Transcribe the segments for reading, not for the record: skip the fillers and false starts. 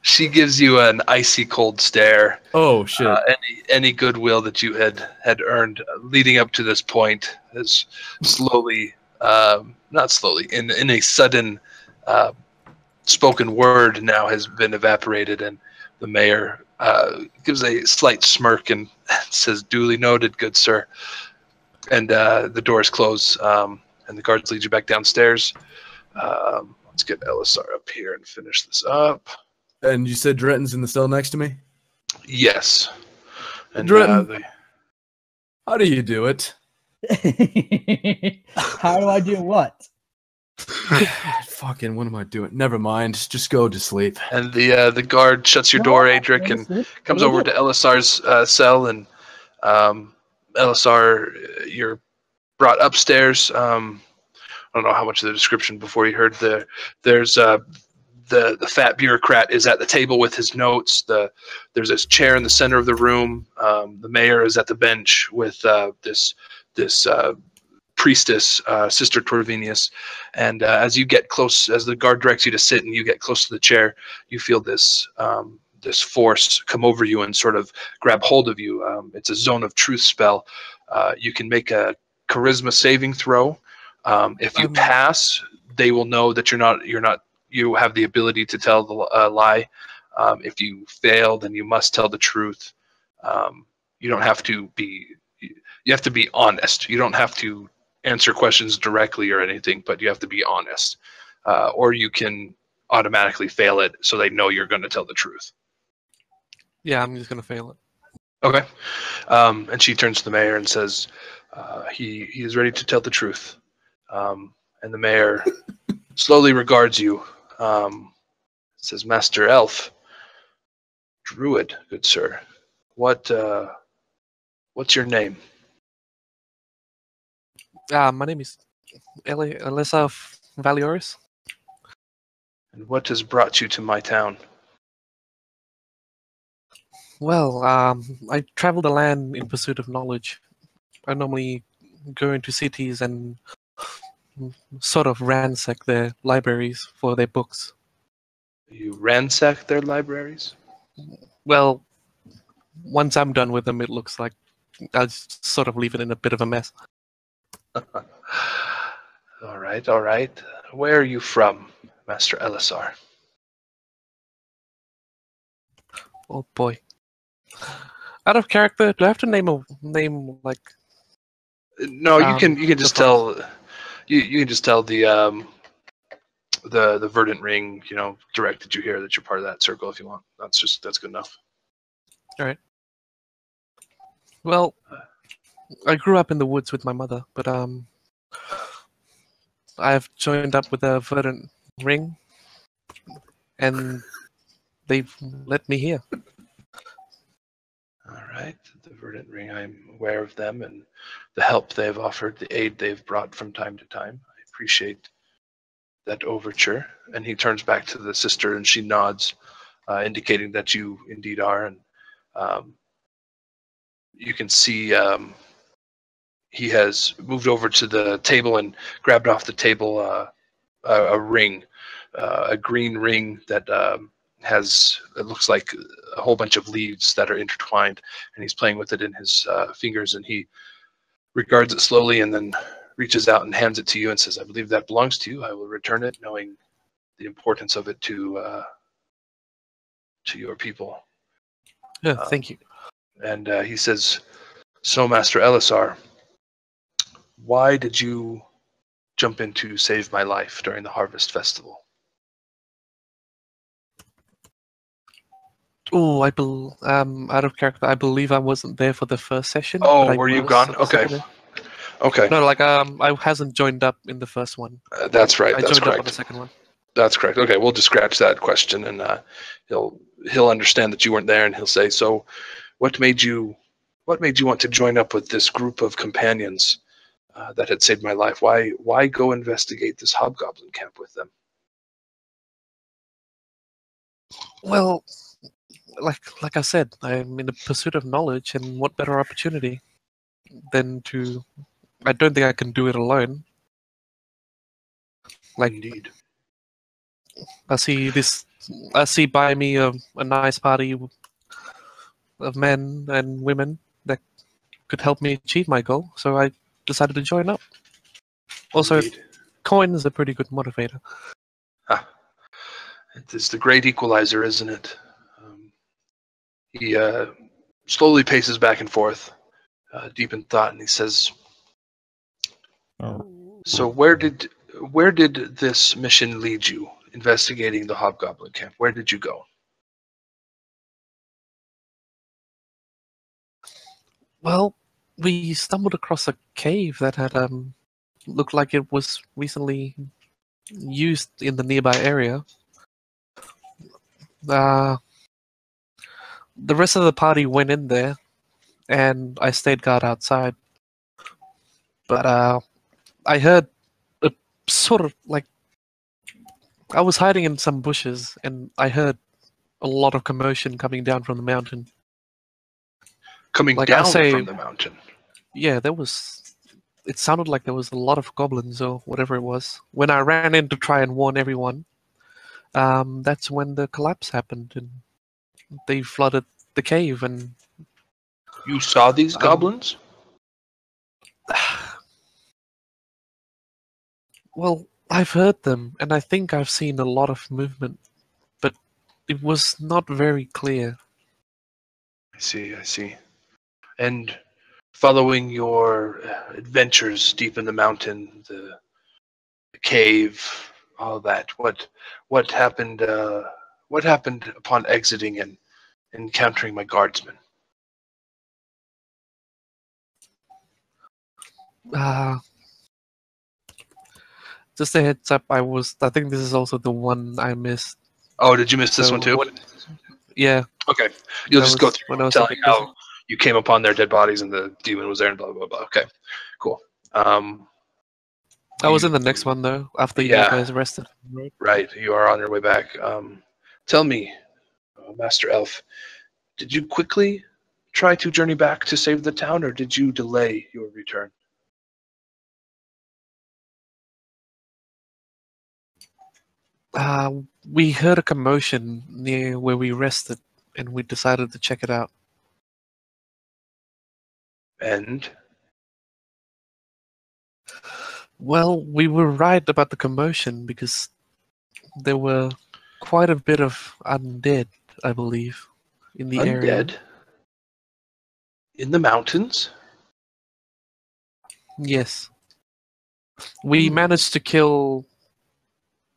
She gives you an icy cold stare. Oh shit! Any goodwill that you had earned leading up to this point has slowly, not slowly, in a sudden spoken word now has been evaporated, and the mayor gives a slight smirk and says, "Duly noted, good sir." And the doors close, and the guards lead you back downstairs. Let's get Elessar up here and finish this up. And you said Dretan's in the cell next to me? Yes. And Dretan, how do you do it? How do I do what? Fucking, what am I doing? Never mind. Just go to sleep. And the guard shuts your door, Adrik, and comes over to Elessar's cell. And Elessar, you're brought upstairs. I don't know how much of the description before you heard there's the fat bureaucrat is at the table with his notes. There's this chair in the center of the room. The mayor is at the bench with this priestess, Sister Torvinius. And as you get close, as the guard directs you to sit and you get close to the chair, you feel this this force come over you and sort of grab hold of you. It's a zone of truth spell. You can make a charisma saving throw. If you pass, they will know that you have the ability to tell the lie. If you fail, then you must tell the truth. You don't have to be. You have to be honest. You don't have to answer questions directly or anything, but you have to be honest. Or you can automatically fail it, so they know you're going to tell the truth. Yeah, I'm just going to fail it. Okay. And she turns to the mayor and says, "He is ready to tell the truth." And the mayor slowly regards you. Says, "Master Elf, Druid, good sir. What's your name?" My name is Elessar Valioris. And what has brought you to my town? Well, I travel the land in pursuit of knowledge. I normally go into cities and sort of ransack their libraries for their books. You ransack their libraries? Well, once I'm done with them, it looks like I'll just sort of leave it in a bit of a mess. All right, all right. Where are you from, Master Elessar? Oh boy. Out of character, do I have to name a name like? No, you can just tell. You can just tell the verdant ring, directed you here that you're part of that circle if you want. That's good enough. All right. Well, I grew up in the woods with my mother, but I've joined up with the verdant ring, and they've let me here. All right, the verdant ring. I'm aware of them and the help they've offered, the aid they've brought from time to time. I appreciate that overture. And he turns back to the sister and she nods, indicating that you indeed are. And you can see he has moved over to the table and grabbed off the table a ring, a green ring that has, it looks like a whole bunch of leaves that are intertwined, and he's playing with it in his fingers, and he regards it slowly and then reaches out and hands it to you and says, "I believe that belongs to you. I will return it, knowing the importance of it to your people." Yeah, thank you. And he says, "So, Master Elessar, why did you jump in to save my life during the Harvest Festival?" Oh, out of character, I believe I wasn't there for the first session. Oh, were you gone? Okay. Okay. No, like I hasn't joined up in the first one. That's right. I That's joined correct. up on the second one. That's correct. Okay, we'll just scratch that question, and he'll understand that you weren't there, and he'll say, "So, what made you want to join up with this group of companions that had saved my life? Why go investigate this hobgoblin camp with them?" Well, like I said, I'm in the pursuit of knowledge, and what better opportunity than to? I don't think I can do it alone. Like, Indeed. I see this I see by me a nice party of men and women that could help me achieve my goal, so I decided to join up. Also, Indeed. coin is a pretty good motivator. Ah, it is the great equalizer, isn't it? He slowly paces back and forth, deep in thought, and he says, "So where did this mission lead you? Investigating the Hobgoblin camp. Where did you go?" Well, we stumbled across a cave that had looked like it was recently used in the nearby area. The rest of the party went in there, and I stayed guard outside. But I heard a sort of like I was hiding in some bushes, and I heard a lot of commotion coming down from the mountain. Coming Like down I say, from the mountain. yeah, there was. It sounded like there was a lot of goblins or whatever it was. When I ran in to try and warn everyone, that's when the collapse happened, and they flooded the cave. And You saw these goblins? well, I've heard them, and I think I've seen a lot of movement, but it was not very clear. I see. And following your adventures deep in the mountain, the cave, all that, what happened? What happened upon exiting and encountering my guardsmen? Just a heads up, I think this is also the one I missed. Oh, did you miss this one too? Yeah. Okay, you'll just go through when telling how you came upon their dead bodies and the demon was there and blah blah blah. Okay, cool. I was in the next one though, after you guys rested. Right, you are on your way back. Tell me, Master Elf, did you quickly try to journey back to save the town, or did you delay your return? We heard a commotion near where we rested, and we decided to check it out. And? Well, we were right about the commotion because there were quite a bit of undead, I believe, in the area. Undead? In the mountains? Yes. We managed to kill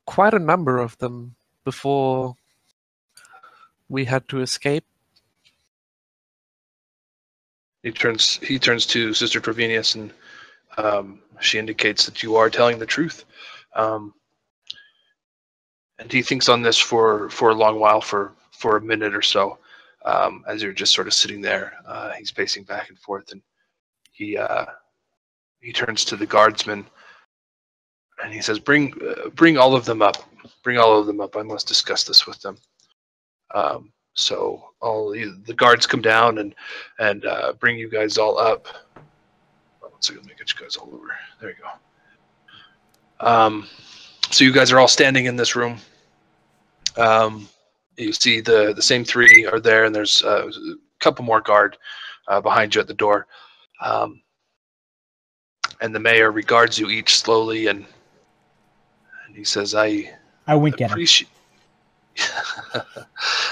quite a number of them before we had to escape. He turns to Sister Trovenius, and she indicates that you are telling the truth. And he thinks on this for a long while, for a minute or so, as you're just sort of sitting there. He's pacing back and forth, and he turns to the guardsmen, and he says, "Bring all of them up. Bring all of them up. I must discuss this with them." So all the guards come down and bring you guys all up. One second, let me get you guys all over. There you go. So you guys are all standing in this room. You see the same three are there, and there's a couple more guard behind you at the door. And the mayor regards you each slowly, and he says, I wink at him.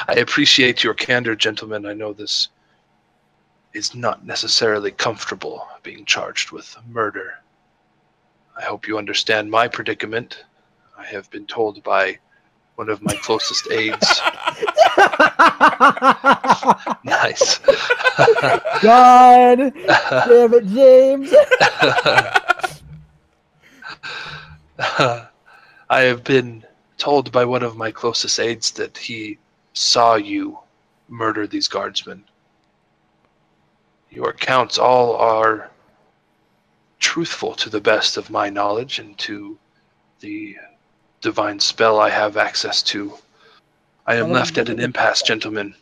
I appreciate your candor, gentlemen. I know this is not necessarily comfortable, being charged with murder. I hope you understand my predicament. I have been told by one of my closest aides. Nice. God damn it, James. I have been told by one of my closest aides that he saw you murder these guardsmen. Your accounts all are truthful to the best of my knowledge and to the divine spell I have access to. I am left at an impasse, gentlemen.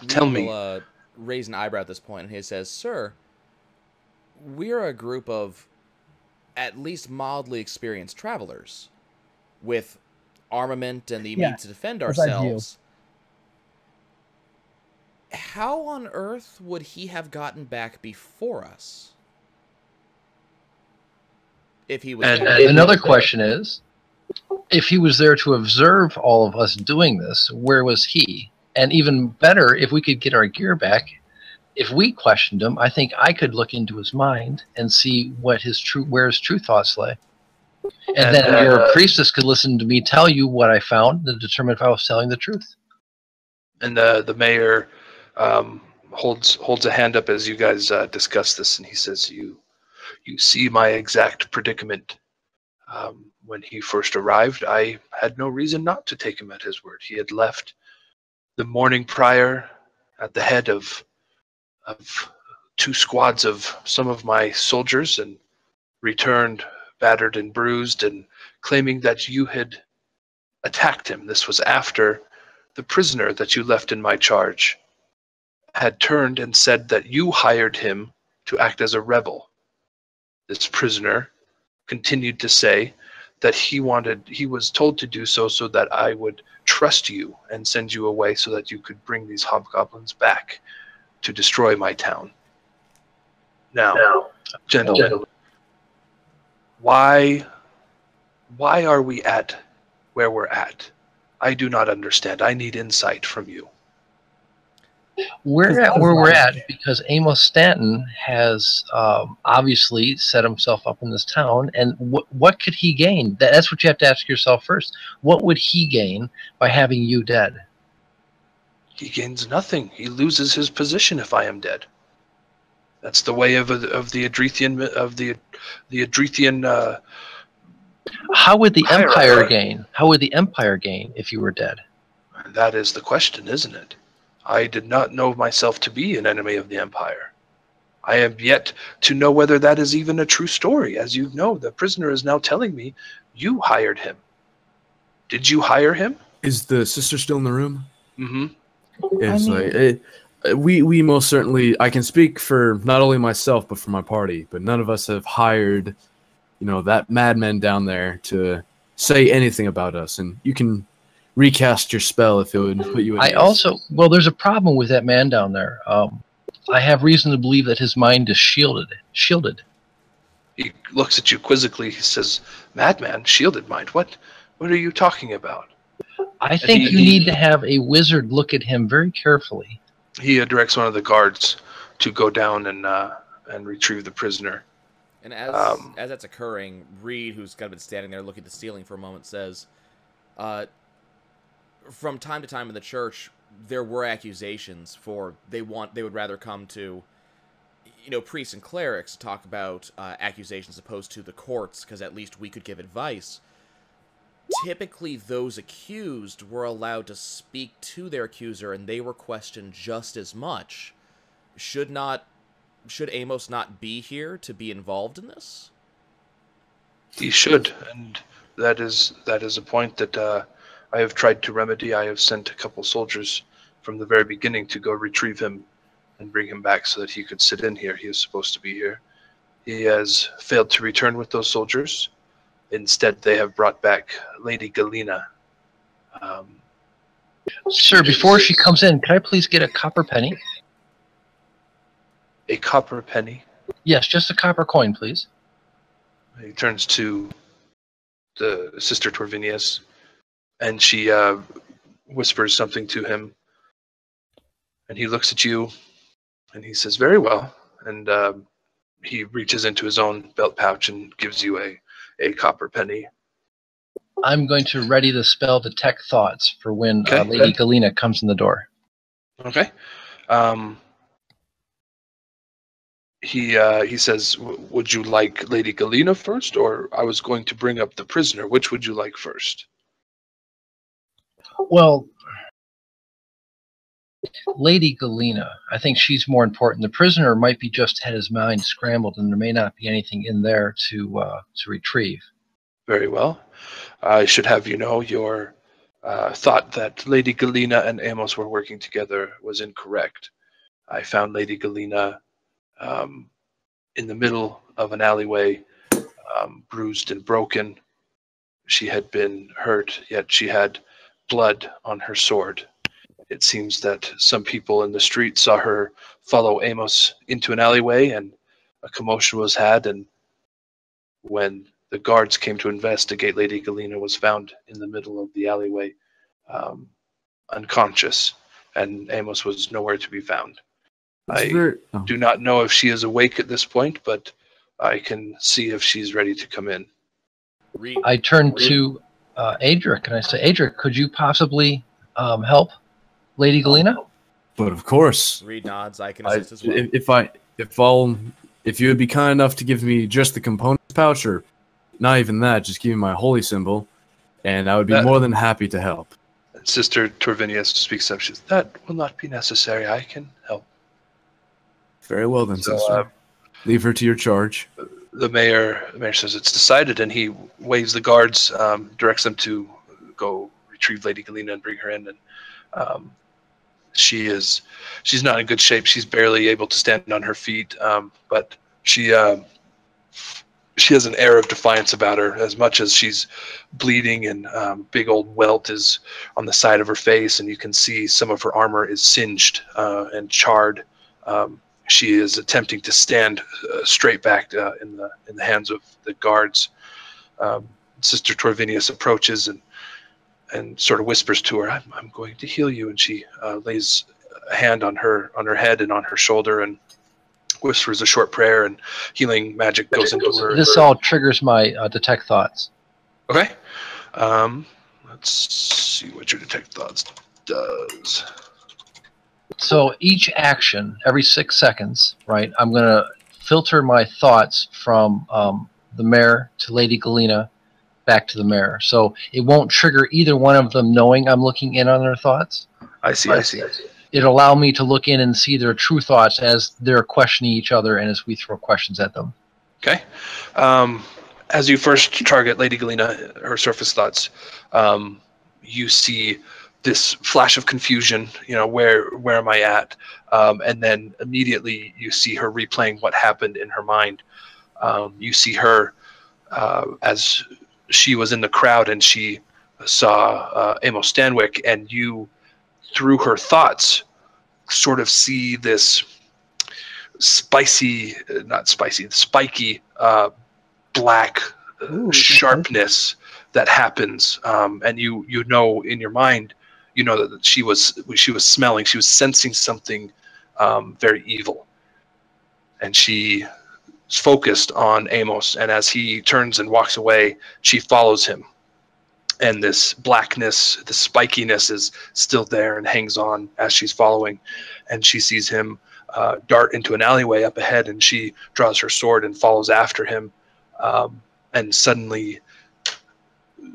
Tell me. Will raise an eyebrow at this point, and he says, "Sir, we're a group of at least mildly experienced travelers with armament and the Yeah, means to defend besides you. ourselves. How on earth would he have gotten back before us? If he was And there. another question is, if he was there to observe all of us doing this, where was he? And even better, if we could get our gear back, if we questioned him, I think I could look into his mind and see what where his true thoughts lay. And then your priestess could listen to me tell you what I found to determine if I was telling the truth. And the mayor holds a hand up as you guys discuss this, and he says, "You see my exact predicament. When he first arrived, I had no reason not to take him at his word. He had left the morning prior at the head of 2 squads of some of my soldiers and returned battered and bruised and claiming that you had attacked him. This was after the prisoner that you left in my charge had turned and said that you hired him to act as a rebel. This prisoner continued to say that he was told to do so that I would trust you and send you away so that you could bring these hobgoblins back to destroy my town. Now, gentlemen, why are we at where we're at? I do not understand. I need insight from you. We're at where we're at because Amos Stanton has obviously set himself up in this town, and what could he gain? That's what you have to ask yourself first. What would he gain by having you dead? He gains nothing. He loses his position if I am dead. That's the way of the Edrithian the Edrithian. How would the Empire gain? How would the Empire gain if you were dead? That is the question, isn't it? I did not know myself to be an enemy of the Empire. I am yet to know whether that is even a true story. As you know, the prisoner is now telling me you hired him. Did you hire him? Is the sister still in the room? Mm-hmm. Yes, we most certainly. I can speak for not only myself but for my party. But none of us have hired, that madman down there to say anything about us. And you can recast your spell if it would put you in. Well, there's a problem with that man down there. I have reason to believe that his mind is shielded. He looks at you quizzically. He says, "Madman, shielded mind? What are you talking about?" I think you need to have a wizard look at him very carefully. He directs one of the guards to go down and retrieve the prisoner. And as that's occurring, Rede, who's kind of been standing there looking at the ceiling for a moment, says, from time to time in the church, there were accusations for they would rather come to, priests and clerics to talk about accusations opposed to the courts, because at least we could give advice. Typically, those accused were allowed to speak to their accuser, and they were questioned just as much. Should Amos not be here to be involved in this? He should, and that is a point that I have tried to remedy. I have sent a couple soldiers from the very beginning to go retrieve him and bring him back so that he could sit in here. He is supposed to be here. He has failed to return with those soldiers. Instead, they have brought back Lady Galena. Sir, before she comes in, can I please get a copper penny? A copper penny? Yes, just a copper coin, please. He turns to the Sister Torvinius, and she whispers something to him. And he looks at you, and he says, "Very well." And he reaches into his own belt pouch and gives you a copper penny. I'm going to ready the spell Detect Thoughts for when Lady Galena comes in the door. Okay. He says, "Would you like Lady Galena first, or I was going to bring up the prisoner? Which would you like first?" Well, Lady Galena, I think she's more important. The prisoner might be just had his mind scrambled, and there may not be anything in there to retrieve. Very well. I should have your thought that Lady Galena and Amos were working together was incorrect. I found Lady Galena in the middle of an alleyway, bruised and broken. she had been hurt, yet she had blood on her sword. It seems that some people in the street saw her follow Amos into an alleyway, and a commotion was had, and when the guards came to investigate, Lady Galena was found in the middle of the alleyway, unconscious, and Amos was nowhere to be found. I do not know if she is awake at this point, but I can see if she's ready to come in. I turn to Adrik, and I say, Adrik, could you possibly help Lady Galena? But of course. Reed nods. I can assist as well. If you would be kind enough to give me just the components pouch, or not even that, just give me my holy symbol, and I would be more than happy to help. Sister Torvinius speaks up. She says, "That will not be necessary. I can help." Very well then, sister. Leave her to your charge. The mayor says it's decided, and he waves the guards, directs them to go retrieve Lady Galena and bring her in. And she's not in good shape. She's barely able to stand on her feet, but she has an air of defiance about her, as much as she's bleeding, and big old welt is on the side of her face, and you can see some of her armor is singed and charred. She is attempting to stand straight back in the hands of the guards. Sister Torvinius approaches and sort of whispers to her, "I'm going to heal you," and she lays a hand on her head and on her shoulder and whispers a short prayer, and healing magic goes into her. This all triggers my detect thoughts. Okay. Let's see what your detect thoughts does. So each action, every 6 seconds, right, I'm going to filter my thoughts from the mayor to Lady Galena back to the mayor. So it won't trigger either one of them knowing I'm looking in on their thoughts. I see. It'll allow me to look in and see their true thoughts as they're questioning each other and as we throw questions at them. Okay. As you first target Lady Galena, her surface thoughts, you see this flash of confusion, where am I at? And then immediately you see her replaying what happened in her mind. You see her as she was in the crowd and she saw Amos Stanwyck, and you, through her thoughts, sort of see this spiky black sharpness that happens, and you know in your mind, that she was smelling, she was sensing something very evil, and she is focused on Amos, and as he turns and walks away, she follows him, and this blackness, the spikiness is still there and hangs on as she's following, and she sees him dart into an alleyway up ahead, and she draws her sword and follows after him, and suddenly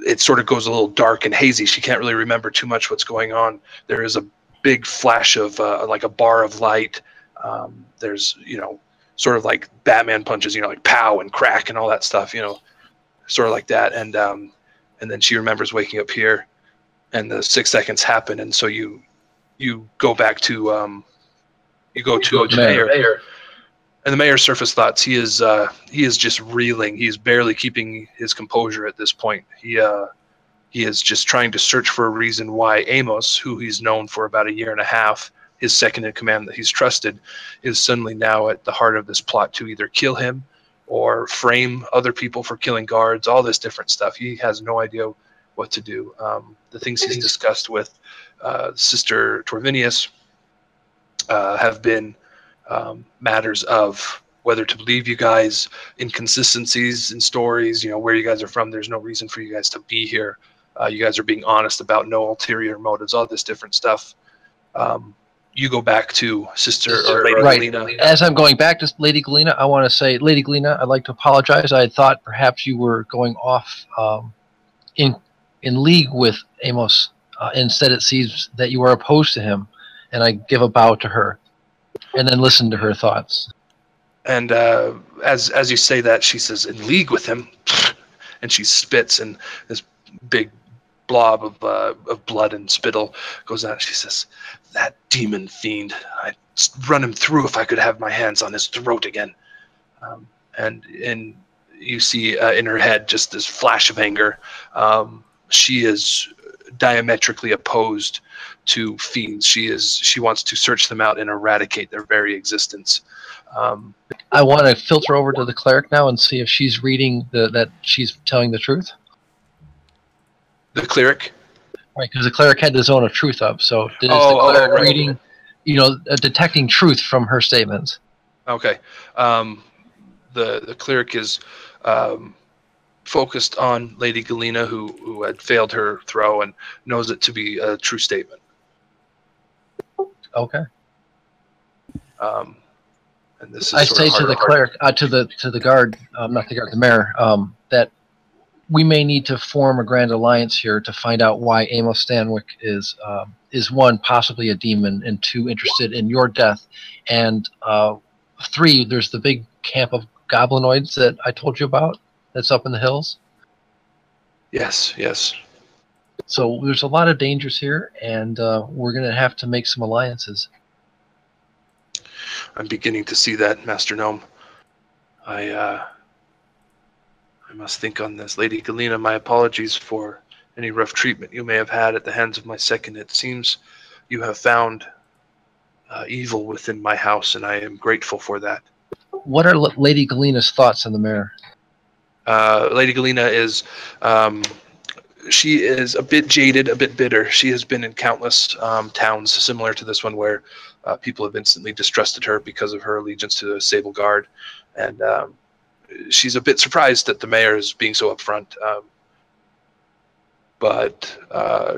it sort of goes a little dark and hazy. She can't really remember too much what's going on. There is a big flash of like a bar of light. There's, sort of like Batman punches, like pow and crack and all that stuff, sort of like that. And then she remembers waking up here, and the 6 seconds happen. And so you go back to, the mayor. And the mayor's surface thoughts, he is just reeling. He's barely keeping his composure at this point. He is just trying to search for a reason why Amos, who he's known for about a year and a half, his second in command that he's trusted, is suddenly now at the heart of this plot to either kill him or frame other people for killing guards, all this different stuff. He has no idea what to do. The things he's discussed with Sister Torvinius have been matters of whether to believe you guys, inconsistencies in stories, where you guys are from. There's no reason for you guys to be here. You guys are being honest about no ulterior motives, all this different stuff. You go back to Lady Galena. As I'm going back to Lady Galena, I want to say, Lady Galena, I'd like to apologize. I thought perhaps you were going off in league with Amos. Instead, it seems that you are opposed to him, and I give a bow to her, and then listen to her thoughts. And as you say that, she says, "In league with him," and she spits, and this big blob of blood and spittle goes out. She says, "That demon fiend, I'd run him through if I could have my hands on his throat again." And you see in her head just this flash of anger. She is diametrically opposed to fiends. She wants to search them out and eradicate their very existence. I want to filter over to the cleric now and see if she's reading that she's telling the truth. The cleric? Right, because the cleric had the zone of truth up. So is the cleric right. reading, detecting truth from her statements? Okay. The cleric is focused on Lady Galena, who had failed her throw and knows it to be a true statement. Okay. And this is I say to the cleric, to the guard, not the guard, the mayor, that we may need to form a grand alliance here to find out why Amos Stanwyck is one, possibly a demon, and two, interested in your death, and three, there's the big camp of goblinoids that I told you about that's up in the hills. Yes, yes. So there's a lot of dangers here, and we're going to have to make some alliances. I'm beginning to see that, Master Gnome. I must think on this. Lady Galena, my apologies for any rough treatment you may have had at the hands of my second. It seems you have found evil within my house, and I am grateful for that. What are Lady Galena's thoughts on the mayor? Lady Galena is... she is a bit jaded, a bit bitter. She has been in countless towns similar to this one where people have instantly distrusted her because of her allegiance to the Sable Guard. And she's a bit surprised that the mayor is being so upfront. But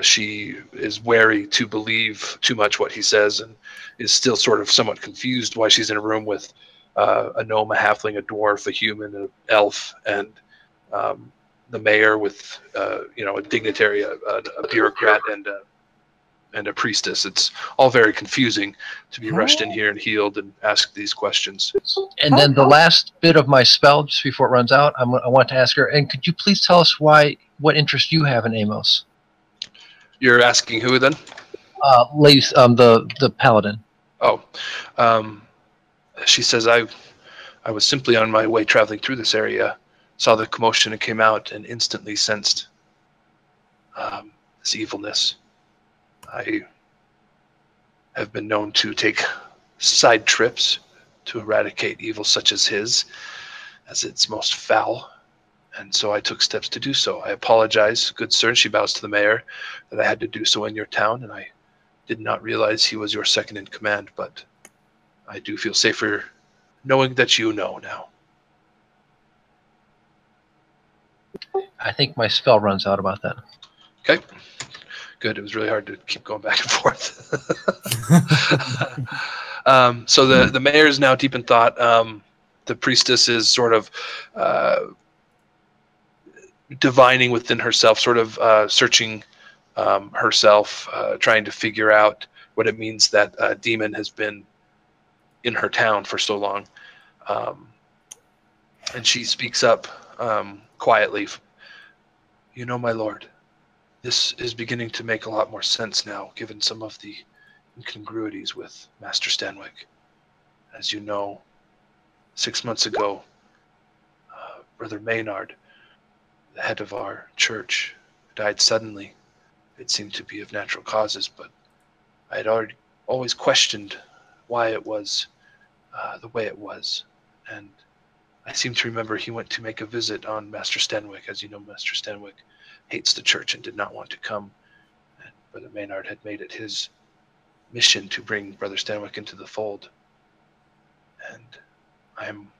she is wary to believe too much what he says and is still sort of somewhat confused why she's in a room with a gnome, a halfling, a dwarf, a human, an elf, and the mayor with a dignitary, a bureaucrat, and a priestess. It's all very confusing to be rushed in here and healed and ask these questions. And then the last bit of my spell, just before it runs out, I want to ask her, and could you please tell us what interest you have in Amos? You're asking who then? Ladies, the paladin. Oh, she says, I was simply on my way traveling through this area, saw the commotion and came out and instantly sensed this evilness. I have been known to take side trips to eradicate evil such as his, as it's most foul, and so I took steps to do so. I apologize, good sir, and she bows to the mayor, that I had to do so in your town, and I did not realize he was your second in command, but I do feel safer knowing that you know now. I think my spell runs out about that. Okay. Good. It was really hard to keep going back and forth. So the mayor is now deep in thought. The priestess is sort of divining within herself, sort of searching herself, trying to figure out what it means that a demon has been in her town for so long. And she speaks up quietly. You know, my lord, this is beginning to make a lot more sense now, given some of the incongruities with Master Stanwyck. As you know, 6 months ago, Brother Maynard, the head of our church, died suddenly. It seemed to be of natural causes, but I had always questioned why it was the way it was. And I seem to remember he went to make a visit on Master Stanwyck. As you know, Master Stanwyck hates the church and did not want to come. And Brother Maynard had made it his mission to bring Brother Stanwyck into the fold. And I am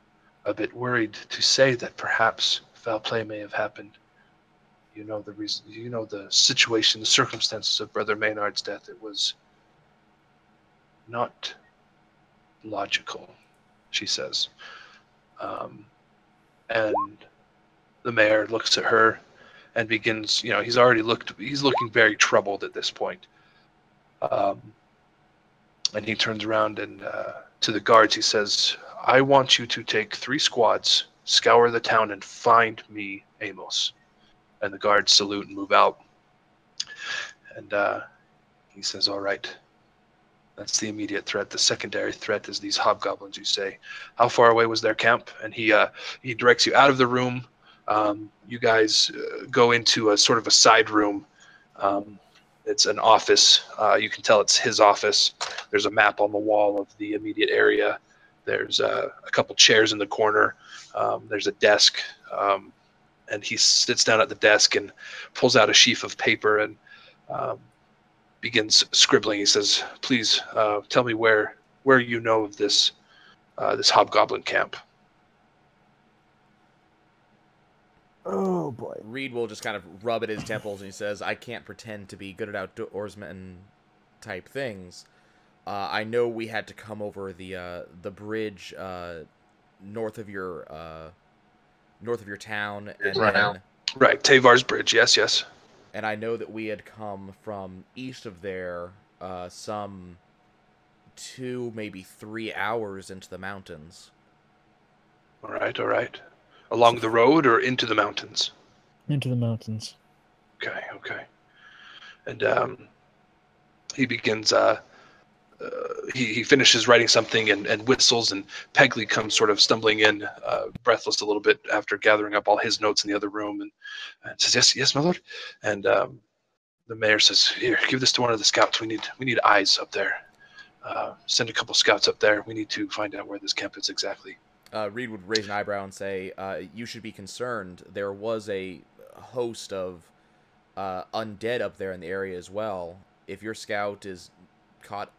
a bit worried to say that perhaps foul play may have happened. You know the reason, you know the situation, the circumstances of Brother Maynard's death. It was not logical, she says. And the mayor looks at her and begins, he's looking very troubled at this point. And he turns around and to the guards, he says, I want you to take 3 squads, scour the town, and find me Amos. And the guards salute and move out. And he says, all right. That's the immediate threat. The secondary threat is these hobgoblins, you say. How far away was their camp? And he directs you out of the room. You guys go into a sort of a side room. It's an office. You can tell it's his office. There's a map on the wall of the immediate area. There's a couple chairs in the corner. There's a desk. And he sits down at the desk and pulls out a sheaf of paper and begins scribbling. He says, "Please tell me where you know of this hobgoblin camp." Oh boy. Reed will just kind of rub at his temples and he says, "I can't pretend to be good at outdoorsman type things. I know we had to come over the bridge north of your town, and right, Tavar's Bridge. Yes. And I know that we had come from east of there, some 2, maybe 3 hours into the mountains." All right. Along the road or into the mountains? Into the mountains. Okay. And he begins. He finishes writing something and whistles, and Pegley comes sort of stumbling in, breathless a little bit after gathering up all his notes in the other room, and says, yes, my lord. And the mayor says, "Here, give this to one of the scouts. We need eyes up there. Send a couple scouts up there. We need to find out where this camp is exactly." Reed would raise an eyebrow and say, "You should be concerned. There was a host of undead up there in the area as well. If your scout is caught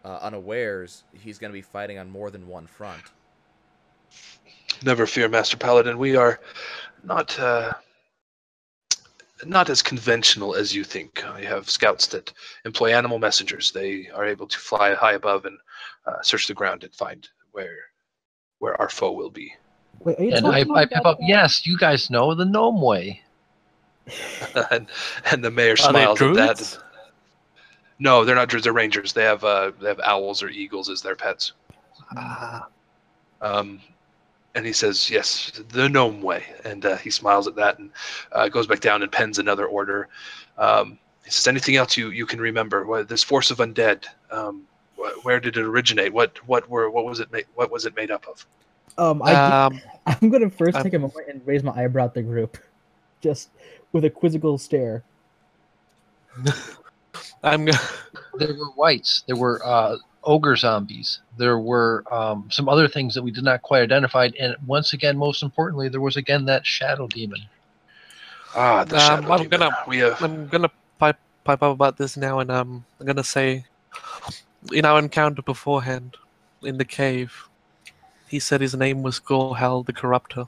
unawares, he's going to be fighting on more than one front." "Never fear, Master Paladin. We are not as conventional as you think. We have scouts that employ animal messengers. They are able to fly high above and search the ground and find where our foe will be." Wait, are you And I pip up, "Yes, you guys know the gnome way." and the mayor smiles at that. No, they're not druids. They're rangers. They have owls or eagles as their pets. And he says, "Yes, the gnome way." And he smiles at that and goes back down and pens another order. He says, "Anything else you can remember? This force of undead. Where did it originate? What was it made up of?" I'm gonna first take a moment and raise my eyebrow at the group, just with a quizzical stare. There were wights. There were ogre zombies. There were some other things that we did not quite identify. And once again, most importantly, there was again that shadow demon. The shadow demon. I'm gonna pipe up about this now, and I'm gonna say, in our encounter beforehand in the cave, he said his name was Gorhal the Corrupter.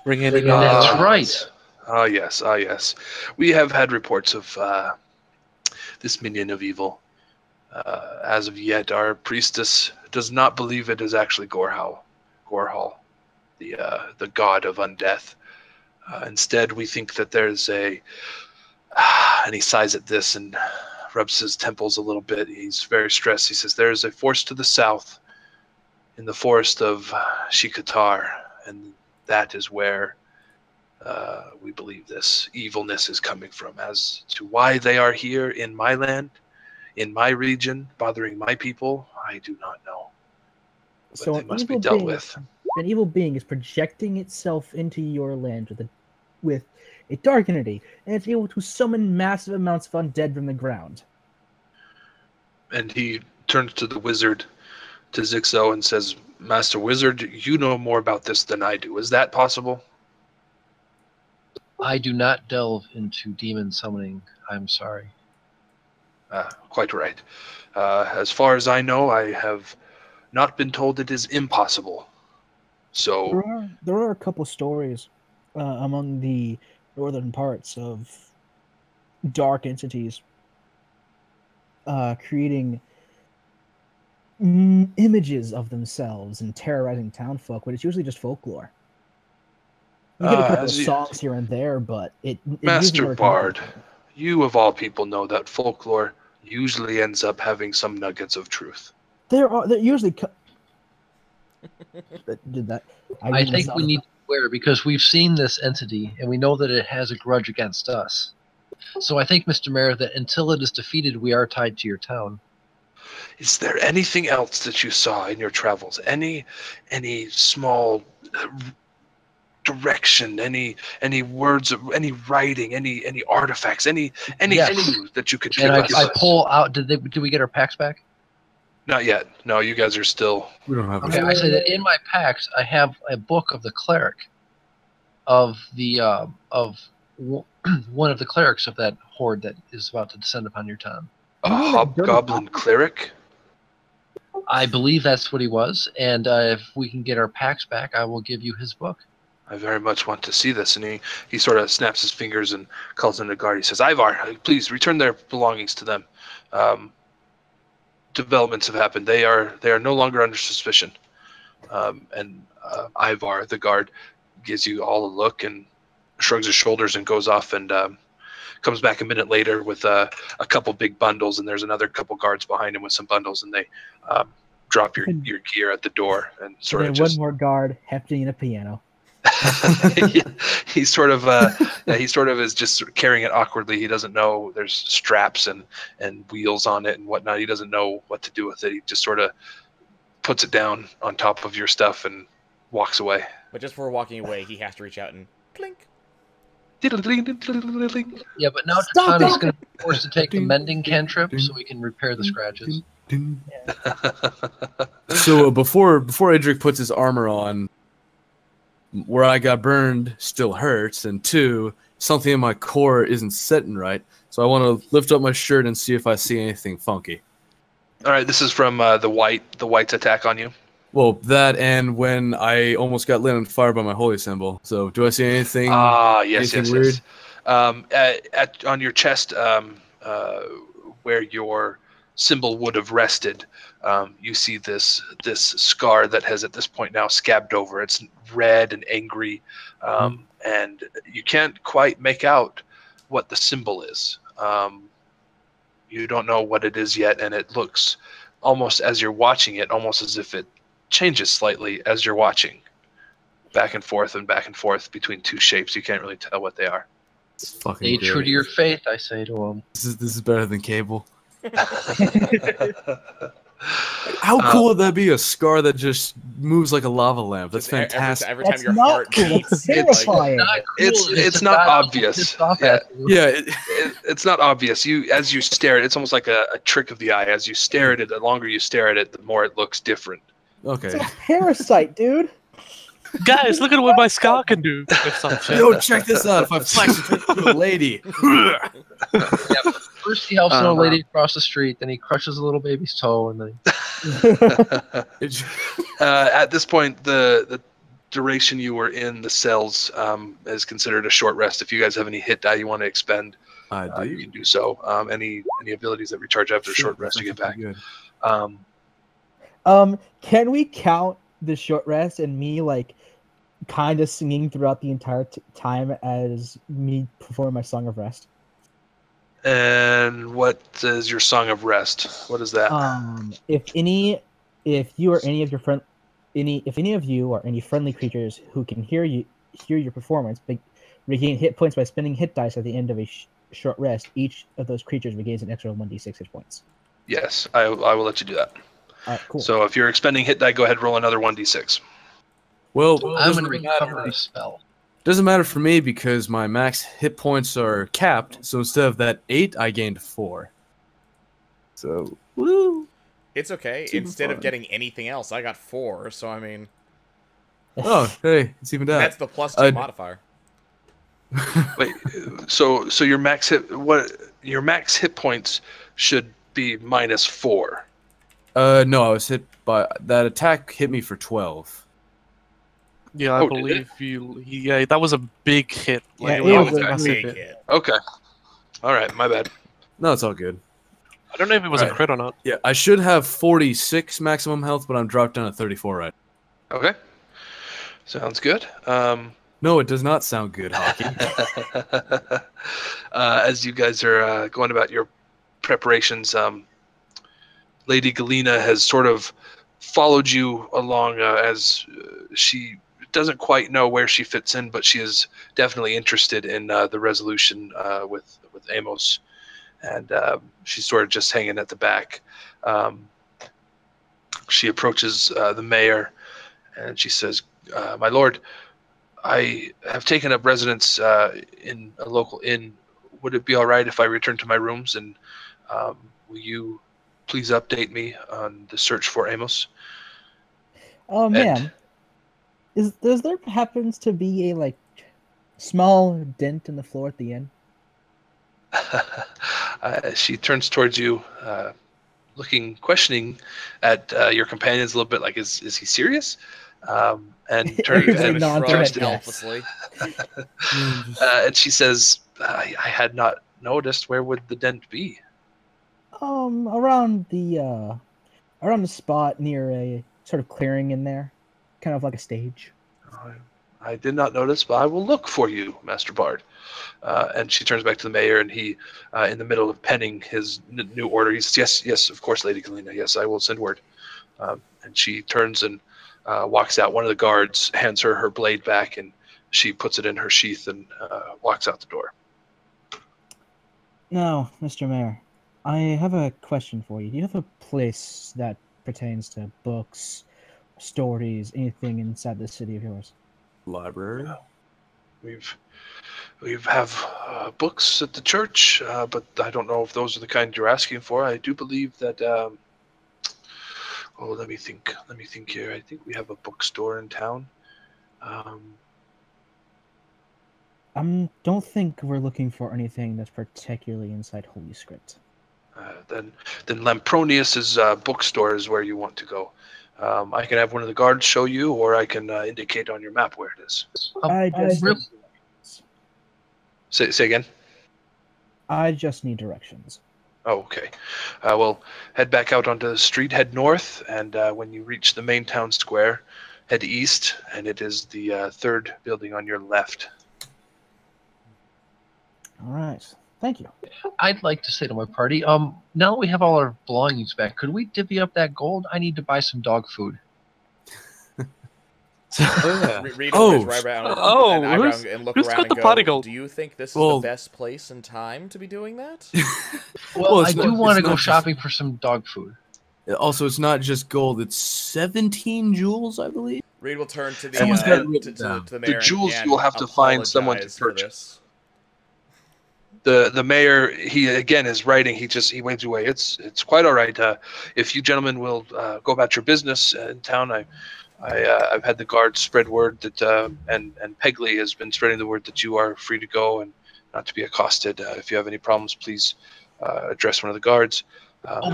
That's right. Ah, yes. We have had reports of this minion of evil. As of yet, our priestess does not believe it is actually Gorhal, the god of undeath. Instead, we think that there's and he sighs at this and rubs his temples a little bit. He's very stressed. He says, "There's a force to the south in the forest of Shikatar, and that is where we believe this evilness is coming from. As to why they are here in my land, in my region, bothering my people, I do not know. But So they an must be evil dealt being, with." an evil being is projecting itself into your land with a dark entity, and it's able to summon massive amounts of undead from the ground. And he turns to the wizard, to Zixo, and says, "Master Wizard, you know more about this than I do. Is that possible?" I do not delve into demon summoning. I'm sorry. Quite right. As far as I know, I have not been told it is impossible. So There are a couple stories among the northern parts of dark entities creating images of themselves and terrorizing townfolk, but it's usually just folklore. You get a couple of songs here and there, but it Master Bard, you of all people know that folklore usually ends up having some nuggets of truth. There usually did that. I think we need to be aware because we've seen this entity and we know that it has a grudge against us. So I think, Mr. Mayor, that until it is defeated, we are tied to your town. Is there anything else that you saw in your travels? Any small direction? Any words? Any writing? Any artifacts? Any clue that you could give And us? I pull out. Did we get our packs back? Not yet. No, you guys are still. We don't have. Okay, I say that in my packs I have a book of the cleric, of the one of the clerics of that horde that is about to descend upon your town. A hobgoblin cleric? I believe that's what he was, and if we can get our packs back, I will give you his book. I very much want to see this. And he sort of snaps his fingers and calls in the guard. He says, Ivar, please return their belongings to them. Developments have happened. They are no longer under suspicion. And Ivar, the guard, gives you all a look and shrugs his shoulders and goes off and comes back a minute later with a couple big bundles, and there's another couple guards behind him with some bundles, and they drop your gear at the door and sort of just one more guard hefting a piano. he sort of is just sort of carrying it awkwardly. He doesn't know there's straps and wheels on it and whatnot. He doesn't know what to do with it. He just sort of puts it down on top of your stuff and walks away. But just before walking away, he has to reach out and clink. Yeah, but now Tatana is going to be forced to take the mending cantrip so we can repair the scratches. So before Edric puts his armor on, where I got burned still hurts, and 2, something in my core isn't sitting right. So I want to lift up my shirt and see if I see anything funky. All right, this is from the White's attack on you. Well, that and when I almost got lit on fire by my holy symbol. So do I see anything? Yes. Weird? On your chest, where your symbol would have rested, you see this scar that has at this point now scabbed over. It's red and angry, and you can't quite make out what the symbol is. You don't know what it is yet, and it looks almost, as you're watching it, almost as if it changes slightly as you're watching, back and forth between 2 shapes. You can't really tell what they are. Stay true to your faith, I say to him. This is better than Cable. How cool would that be? A scar that just moves like a lava lamp. That's fantastic. Every time your heart beats, terrifying. It's not obvious. Yeah, it's not obvious. As you stare at it, it's almost like a trick of the eye. As you stare at it, the longer you stare at it, the more it looks different. Okay. It's a parasite, dude. Guys, look at what my scar can do. Yo, check this out. If I flex it to a lady. First he helps an old lady across the street, then he crushes a little baby's toe, and then at this point, the duration you were in the cells is considered a short rest. If you guys have any hit die you want to expend, you can do so. Any abilities that recharge after a short rest, you get back. Good. Can we count the short rest and me like kind of singing throughout the entire time as me performing my song of rest? And what is your song of rest? What is that? If any of you or any friendly creatures who can hear your performance, regain hit points by spending hit dice at the end of a short rest. Each of those creatures regains an extra 1d6 hit points. Yes, I will let you do that. All right, cool. So if you're expending hit die, go ahead and roll another 1d6. Well, I'm going to recover a spell. Doesn't matter for me because my max hit points are capped. So instead of that 8, I gained 4. So, woo! It's okay. Instead of getting anything else, I got 4. So I mean, oh, hey, it's even that. that's the +2 modifier. Wait, so your max hit points should be -4. No, I was hit by that attack. Hit me for 12. Yeah, I believe you. Yeah, that was a big hit. Yeah, Like, it was a massive big hit. hit. Okay. All right, my bad. No, it's all good. I don't know if it was a Alright. crit or not. Yeah, I should have 46 maximum health, but I'm dropped down to 34 right. Okay. Sounds good. No, it does not sound good, Hockey. As you guys are going about your preparations, Lady Galena has sort of followed you along as she doesn't quite know where she fits in, but she is definitely interested in the resolution with Amos. and she's sort of just hanging at the back. She approaches the mayor, and she says, "My lord, I have taken up residence in a local inn. Would it be all right if I return to my rooms, and will you please update me on the search for Amos?" Oh, ma'am, does there happens to be a small dent in the floor at the inn? She turns towards you, looking questioning at your companions a little bit, like, is he serious? And turns to helplessly. And she says, I had not noticed. Where would the dent be? Around the spot near a sort of clearing in there, kind of like a stage. I did not notice, but I will look for you, Master Bard. And she turns back to the mayor, and he, in the middle of penning his new order, he says, yes, of course, Lady Galena. Yes, I will send word. And she turns and walks out. One of the guards hands her her blade back, and she puts it in her sheath and walks out the door. Now, Mr. Mayor, I have a question for you. Do you have a place that pertains to books, stories, anything inside the city of yours? Library? We have books at the church, but I don't know if those are the kind you're asking for. I do believe that. Let me think here. I think we have a bookstore in town. Don't think we're looking for anything that's particularly inside Holy Script. Then Lampronius's bookstore is where you want to go. I can have one of the guards show you, or I can indicate on your map where it is. Say again? I just need directions. Oh, okay. Well, head back out onto the street, head north, and when you reach the main town square, head east, and it is the third building on your left. All right. Thank you. I'd like to say to my party, now that we have all our belongings back, could we divvy up that gold? I need to buy some dog food. Reed will right around and look who's around got and the go, pot of gold? do you think this is the best place and time to be doing that? Well, I do want to go shopping for some dog food. Also, it's not just gold; it's 17 jewels, I believe. Reed will turn to the the mayor. The jewels and you'll have to find someone to purchase. The mayor, he again is writing. He waves away. It's quite all right. If you gentlemen will go about your business in town, I've had the guards spread word that and Pegley has been spreading the word that you are free to go and not to be accosted. If you have any problems, please address one of the guards.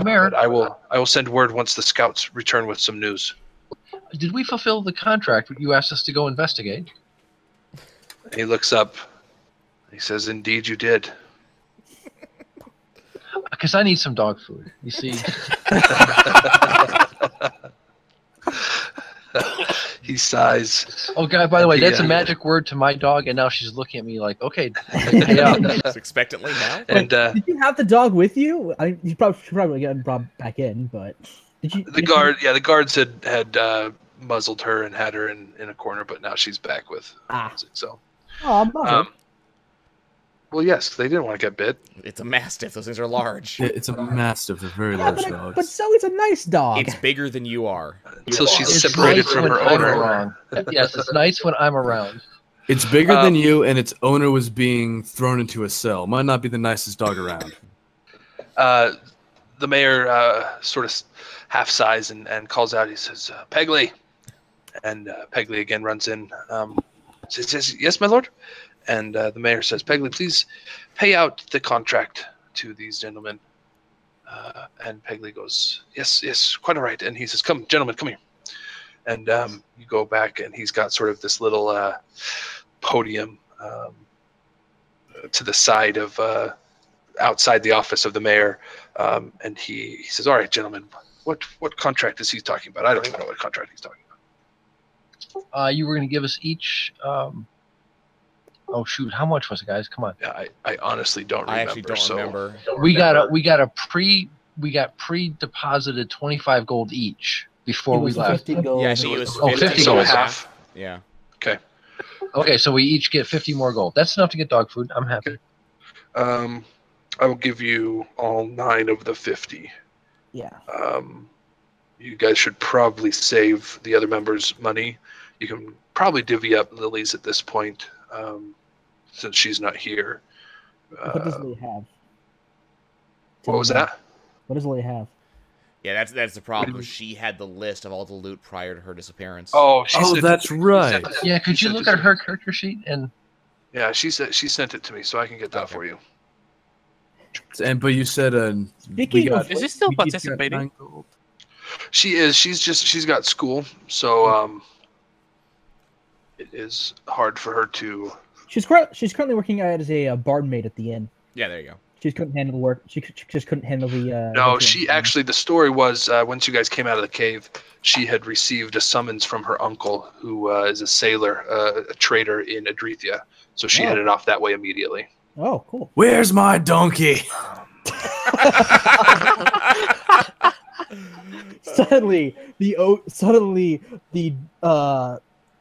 Mayor, I will send word once the scouts return with some news. Did we fulfill the contract you asked us to go investigate? He looks up. He says, "Indeed, you did." Because I need some dog food. You see. He sighs. Oh, God, by the way, that's a magic word to my dog, and now she's looking at me like, okay, yeah. Expectantly now. And did you have the dog with you? You probably got brought back in, but did you? The guards had muzzled her and had her in a corner, but now she's back with Zixo. Oh, I'm muzzled. Well, yes, they didn't want to get bit. It's a mastiff. Those things are large. Yeah, it's a mastiff. They're very large dogs. But Zoe's a nice dog. It's bigger than you are. Until she's separated from her owner. Yes, it's nice when I'm around. It's bigger than you, and its owner was being thrown into a cell. Might not be the nicest dog around. The mayor sort of half sighs and calls out. He says, "Pegley," and Pegley again runs in. Says, "Yes, my lord." And the mayor says, "Pegley, please pay out the contract to these gentlemen." And Pegley goes, yes, quite all right. And he says, "Come, gentlemen, come here." And you go back, and he's got sort of this little podium to the side of outside the office of the mayor. And he says, "All right, gentlemen, what contract is he talking about? I don't even know what contract he's talking about." You were going to give us each... Oh shoot! How much was it, guys? Come on. Yeah, I honestly don't remember. I actually don't remember. We got pre-deposited 25 gold each before we left. 50 gold. Yeah, I think it was 50 So gold. half. Yeah. Okay. Okay, so we each get 50 more gold. That's enough to get dog food. I'm happy. All I will give you all 9 of the 50. Yeah. You guys should probably save the other members' money. You can probably divvy up Lily's at this point, since she's not here. What does Lily have? What was that? What does Lily have? Yeah, that's the problem. She had the list of all the loot prior to her disappearance. Oh, that's right. Yeah, could you look at her character sheet and? Yeah, she sent it to me, so I can get that for you. But you said Speaking of, Is she still participating? She's got school, so it is hard for her to. She's currently working as a barmaid at the inn. Yeah, there you go. She couldn't handle the work. She just couldn't handle the. No, she actually. The story was once you guys came out of the cave, she had received a summons from her uncle, who is a sailor, a trader in Edrithia. So she headed off that way immediately. Oh, cool. Where's my donkey? Suddenly, the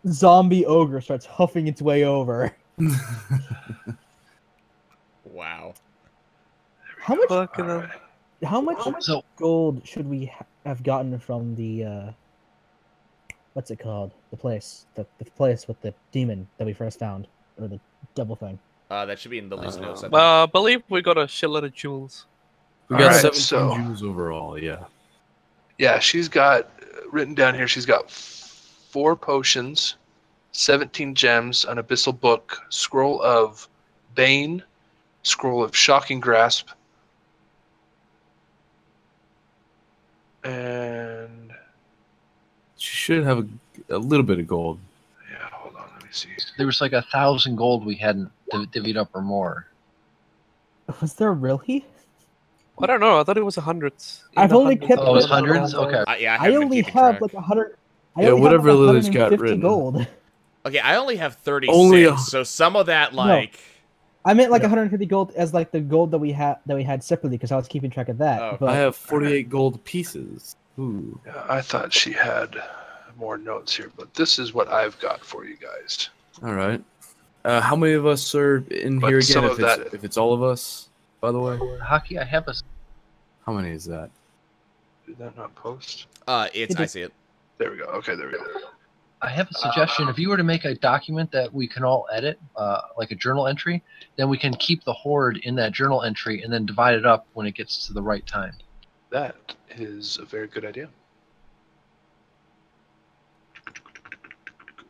zombie ogre starts huffing its way over. Wow. How much? Right. How much So- gold should we have gotten from the? What's it called? The place with the demon that we first found, or the double thing. That should be in Lily's notes. I think. I believe we got a shitload of jewels. We got Alright, 17 so- jewels overall. Yeah. Yeah, she's got written down here. She's got 4 potions, 17 gems, an abyssal book, scroll of bane, scroll of shocking grasp, and She should have a little bit of gold. yeah, hold on, let me see. There was like 1,000 gold we hadn't divvied up or more. Was there really? I don't know. I thought it was hundreds. I've only kept. Oh, it was hundreds? Okay. Yeah, I haven't been only keeping have track. like 100. I Yeah, only have, whatever like, Lily's got 150 written. gold. Okay, I only have 36, Only so some of that, like... I meant like 150 gold as like the gold that we had separately because I was keeping track of that. Oh, but I have 48 gold pieces. Ooh. Yeah, I thought she had more notes here, but this is what I've got for you guys. All right. How many of us are in But here some again? of that- If it's all of us, by the way. Hockey, I have a. How many is that? Did that not post? I see it. There we go. Okay, there we go. I have a suggestion. If you were to make a document that we can all edit, like a journal entry, then we can keep the hoard in that journal entry and then divide it up when it gets to the right time. That is a very good idea.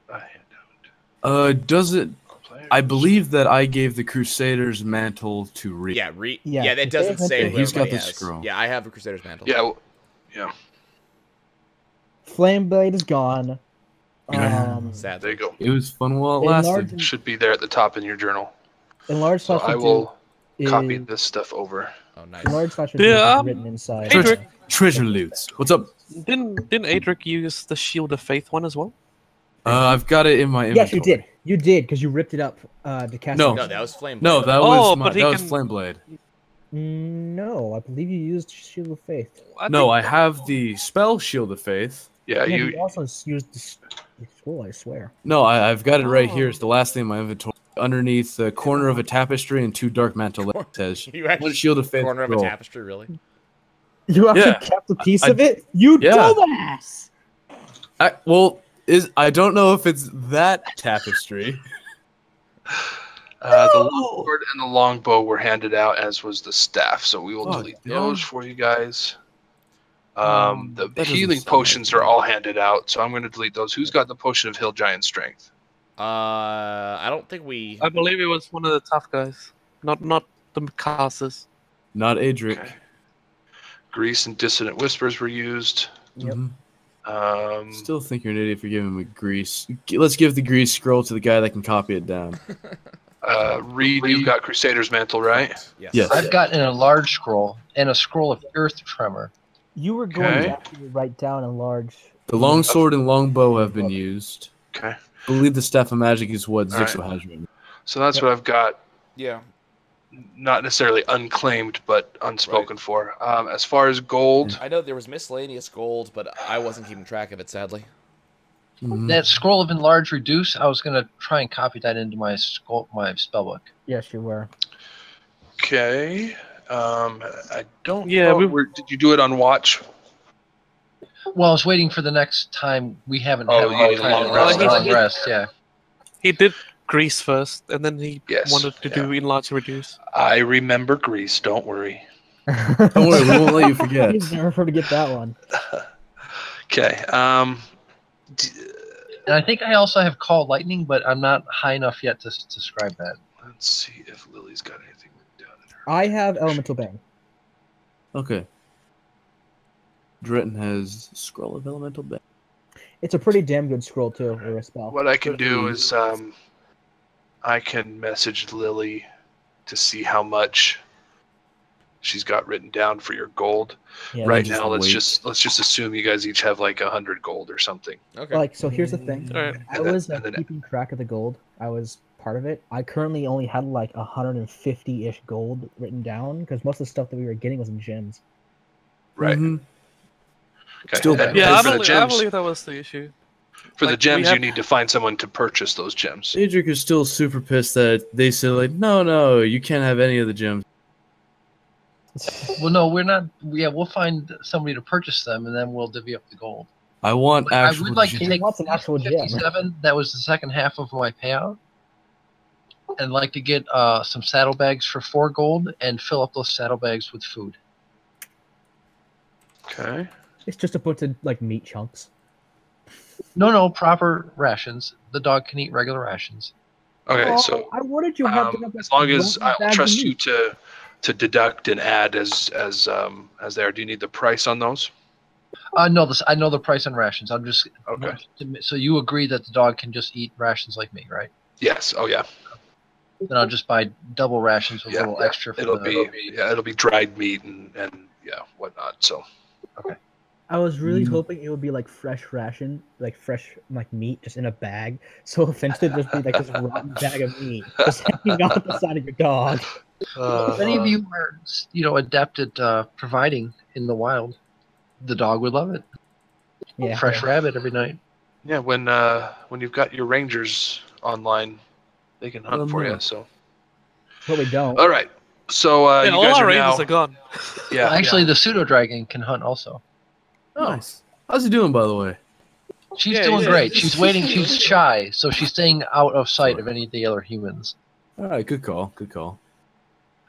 A handout. Does it? Players. I believe that I gave the Crusader's mantle to Reed. Yeah, Yeah, that doesn't Crusader's say mantle. what He's got everybody the has. scroll. Yeah, I have the Crusader's mantle. Yeah, well, yeah. Flame Blade is gone. Sad. There you go. It was fun while it Enlarge- lasted. Should be there at the top in your journal. Enlarged So slash I will is, copy this stuff over. Oh, nice. Enlarged slash Yeah, is written inside. Adrik. Treasure loots. What's up? Didn't Adrik use the Shield of Faith one as well? I've got it in my inventory. Yes, you did. You did because you ripped it up to cast. No. it. No, that was Flame. No, Blade. that Oh, was but he that was can- Flame Blade. No, I believe you used Shield of Faith. No, I have the spell Shield of Faith. Yeah, Yeah, you. you also used the scroll. I swear. No, I've got it right Oh. here. It's the last thing in my inventory. Underneath the corner of a tapestry and 2 dark mantle it says You actually one Shield of Faith corner of a scroll. tapestry, really? You actually Yeah. kept a piece I- of it. You Yeah. dumbass. I don't know if it's that tapestry. The longboard and the longbow were handed out, as was the staff. So we will Oh, delete yeah. those for you guys. The that doesn't healing sound potions right. are all handed out, so I'm going to delete those. Who's got the potion of Hill Giant Strength? I don't think we... I believe it was one of the tough guys, not the casters. Not Adrik. Okay. Grease and Dissonant Whispers were used. Yep. Mhm. Still think you're an idiot for giving me grease. Let's give the grease scroll to the guy that can copy it down. Reed, you've got Crusader's Mantle, right? Yes. Yes. I've gotten a large scroll and a scroll of Earth Tremor. You were going Okay. to actually write down a large. The longsword and longbow have been used. Okay. I believe the staff of magic is what All right. Zixo has written. So that's what I've got. Yeah. Not necessarily unclaimed, but unspoken for. As far as gold, I know there was miscellaneous gold, but I wasn't keeping track of it, sadly. Mhm. That scroll of Enlarge Reduce, I was going to try and copy that into my spellbook. Yes, you were. okay. I don't Yeah, know. Did you do it on watch? Well, I was waiting for the next time we haven't Oh, had you need a kind of long rest. long rest. Yeah. He did Greece first, and then he Yes, wanted to do enlarge and reduce. I remember Greece. Don't worry. Don't worry, we won't let you forget. Please never forget that one. Okay. And I think I also have Call Lightning, but I'm not high enough yet to describe that. Let's see if Lily's got anything written down in her. I have Elemental Bang. Okay. Dretan has Scroll of Elemental Bang. It's a pretty damn good scroll too, or a spell. What I can do is I can message Lily to see how much she's got written down for your gold. Yeah, Right just now, let's wait. just assume you guys each have like 100 gold or something. Okay. Like, so here's the thing. Alright. I And then- was and then- keeping track of the gold. I was part of it. I currently only had like 150-ish gold written down because most of the stuff that we were getting was in gems. Right. Mhm. Okay. Still And bad. Yeah, I for the believe, I gems, believe that was the issue. for the like, we gems, have- you need to find someone to purchase those gems. Adrik is still super pissed that they said, like, no, you can't have any of the gems. Well, no, we're not. Yeah, we'll find somebody to purchase them, and then we'll divvy up the gold. I want I actual would like to gems. take What's an actual gem? 57. That was the second half of my payout, and like to get some saddlebags for 4 gold and fill up those saddlebags with food. Okay. It's just a bunch of like meat chunks. No, proper rations. The dog can eat regular rations. Okay. Oh, So I wanted you to have as long as one I'll bag of trust you meat. to deduct and add as there. Do you need the price on those? I know the price on rations. I'm just Okay. So you agree that the dog can just eat rations like me, right? Yes. Oh yeah. Then I'll just buy double rations with a little extra for It'll the. be dried meat and yeah whatnot. So I was really hoping it would be like fresh ration, like fresh like meat, just in a bag. So eventually there'd just be like this rotten bag of meat just hanging out the side of your dog. If any of you are, adept at providing in the wild, the dog would love it. Yeah. Fresh rabbit every night. yeah, when you've got your rangers online, they can hunt for you. So But we don't. all right. So Yeah, you all guys our are rangers now. are gone. Yeah. Actually, the pseudo dragon can hunt also. Nice. How's he doing, by the way? She's Yeah, doing yeah. great. She's waiting. She's shy, so she's staying out of sight of any of the other humans. All right, good call. Good call.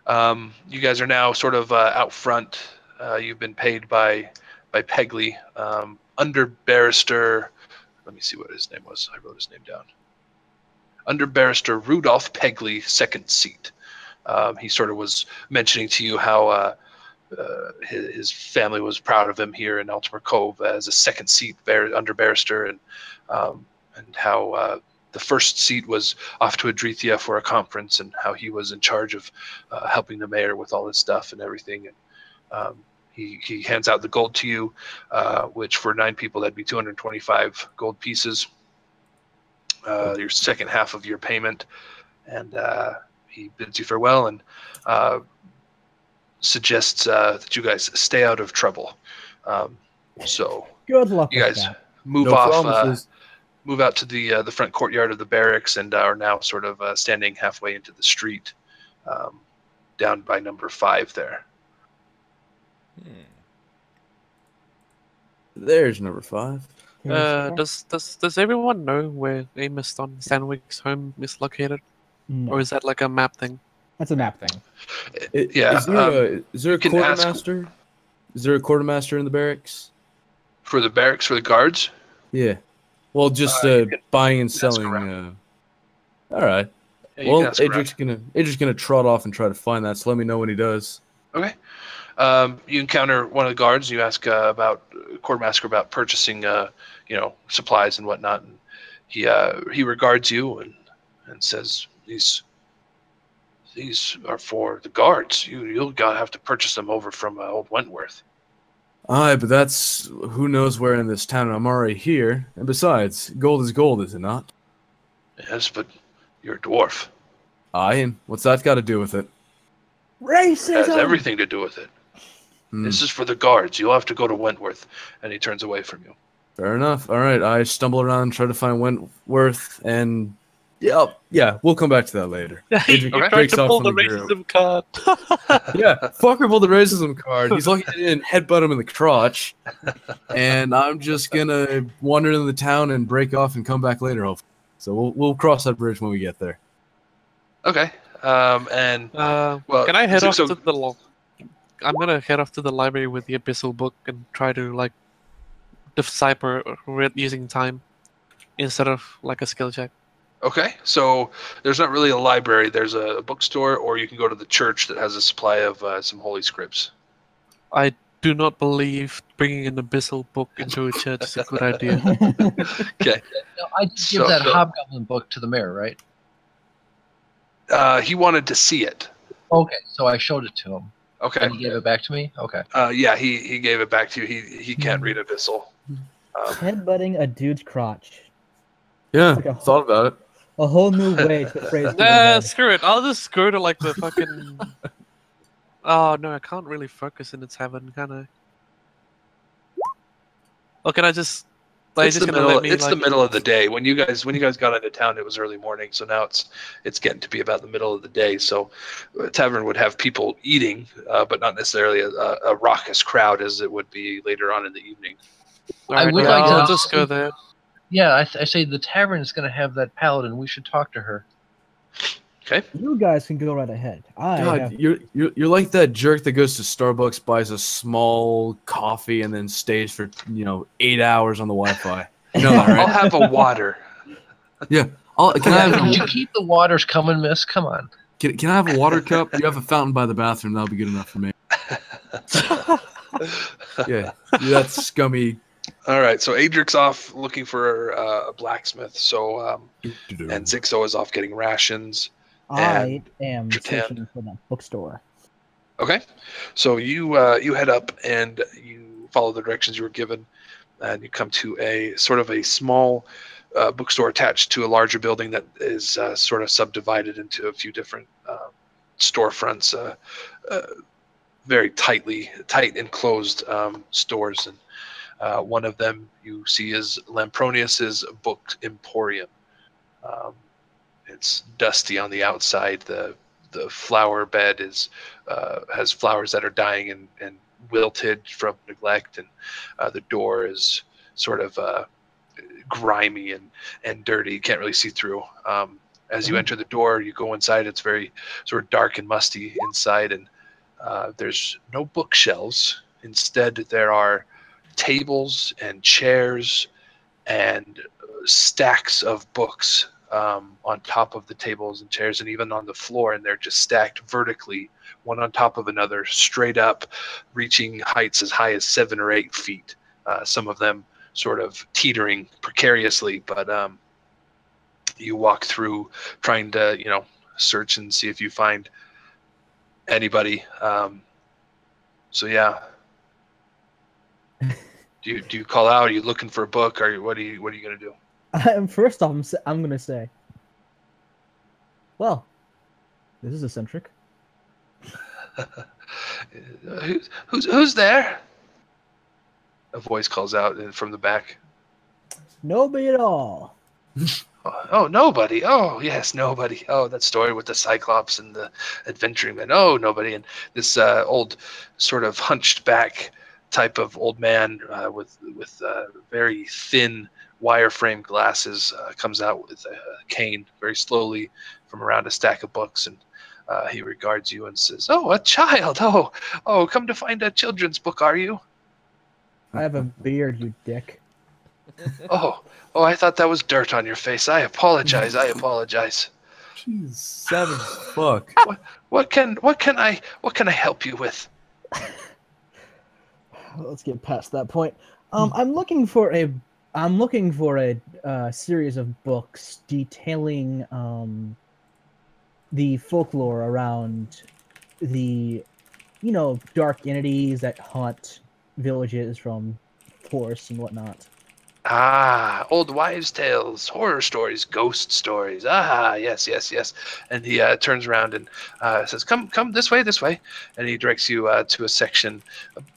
You guys are now sort of out front. You've been paid by Pegley, under barrister. Let me see what his name was. I wrote his name down. Under barrister Rudolph Pegley, second seat. He sort of was mentioning to you how his family was proud of him here in Altimer Cove as a second seat under barrister, and how the first seat was off to Edrithia for a conference, and how he was in charge of helping the mayor with all this stuff and everything. And he hands out the gold to you, which for 9 people that'd be 225 gold pieces. Your second half of your payment, and he bids you farewell and suggests that you guys stay out of trouble. So Good luck you with guys that. move No off. promises. Move out to the front courtyard of the barracks, and are now sort of standing halfway into the street, down by number 5 there. There's number 5. Does everyone know where Amos on Sandwick's home is located, No, or is that like a map thing? that's a map thing. Yeah, Is there a can ask- quartermaster? Is there a quartermaster in the barracks? For the barracks, for the guards. Yeah. Well, just You can buying and ask selling. around. All right. Yeah, you Well, can ask around. Adrik's gonna trot off and try to find that. So let me know when he does. Okay. You encounter one of the guards. You ask about quartermaster about purchasing, supplies and whatnot. And he regards you and says, "These are for the guards. You'll have to purchase them over from Old Wentworth." Aye, but that's who knows where in this town. I'm already here. And besides, gold is gold, is it not? Yes, but you're a dwarf. Aye, and what's that got to do with it? It has everything to do with it. Hmm. This is for the guards. You'll have to go to Wentworth. And he turns away from you. Fair enough. All right, I stumble around, try to find Wentworth, and Yeah, we'll come back to that later. Adrik Okay. breaks to off pull from the the group. racism card. Yeah, fucker pulled the racism card. He's lucky I didn't headbutt him in the crotch. And I'm just gonna wander into the town and break off and come back later, hopefully. So we'll cross that bridge when we get there. Okay. And well, can I head off so- to the? I'm gonna head off to the library with the abyssal book and try to like decipher it using time instead of like a skill check. Okay, so there's not really a library. There's a bookstore, or you can go to the church that has a supply of some holy scripts. I do not believe bringing an abyssal book into a church is a good idea. Okay. No, I did give that hobgoblin book to the mayor, right? He wanted to see it. Okay, so I showed it to him. Okay. And he gave it back to me? Okay. Yeah, he gave it back to you. He can't read abyssal. Headbutting a dude's crotch. Yeah, Like a- thought about it. A whole new way to phrase the Nah, word. screw it. I'll just go to like the fucking. Oh no, I can't really focus in the tavern, can I? Or can I just? Like, It's, just the gonna middle, let me, it's like... the middle of the day. When you guys got into town, it was early morning. So now it's getting to be about the middle of the day. So a tavern would have people eating, but not necessarily a raucous crowd as it would be later on in the evening. I Alright, would yeah, like to- I'll just go there. Yeah, I say the tavern is going to have that paladin. We should talk to her. Okay. You guys can go right ahead. God, you're like that jerk that goes to Starbucks, buys a small coffee, and then stays for 8 hours on the Wi-Fi. You know that, I'll right? have a water. Yeah. Can I Could you have keep the waters coming, miss? Come on. can I have a water cup? You have a fountain by the bathroom. That'll be good enough for me. Yeah, that scummy. All right. So Adric's off looking for a blacksmith. So and Zixo is off getting rations. I am Dretan. searching for that bookstore. Okay, so you head up and you follow the directions you were given, and you come to a sort of a small bookstore attached to a larger building that is sort of subdivided into a few different storefronts, very tight enclosed stores, and one of them you see is Lampronius's Book Emporium. It's dusty on the outside. The flower bed has flowers that are dying and wilted from neglect, and the door is sort of grimy and dirty. You can't really see through. As you enter the door, you go inside. It's very sort of dark and musty inside, and there's no bookshelves. Instead, there are tables and chairs and stacks of books on top of the tables and chairs, and even on the floor, and they're just stacked vertically, one on top of another, straight up, reaching heights as high as 7 or 8 feet. Some of them sort of teetering precariously, but you walk through trying to search and see if you find anybody. So yeah. Do you call out? Are you looking for a book? Or what are you gonna do? First off, I'm gonna say, well, this is eccentric. Who's there? A voice calls out from the back. Nobody at all. Oh, nobody. Oh, yes, nobody. Oh, that story with the Cyclops and the adventuring man. Oh, nobody. And this old sort of hunched back type of old man with very thin wireframe glasses comes out with a cane very slowly from around a stack of books, and he regards you and says, "Oh, a child! Oh, come to find a children's book, are you?" I have a beard, you dick. Oh, I thought that was dirt on your face. I apologize. Jeez, savage fuck. What can I help you with? Let's get past that point. I'm looking for a series of books detailing the folklore around the dark entities that haunt villages from forests and whatnot. Ah, old wives' tales, horror stories, ghost stories. Ah, yes. And he turns around and says, "Come this way." And he directs you to a section,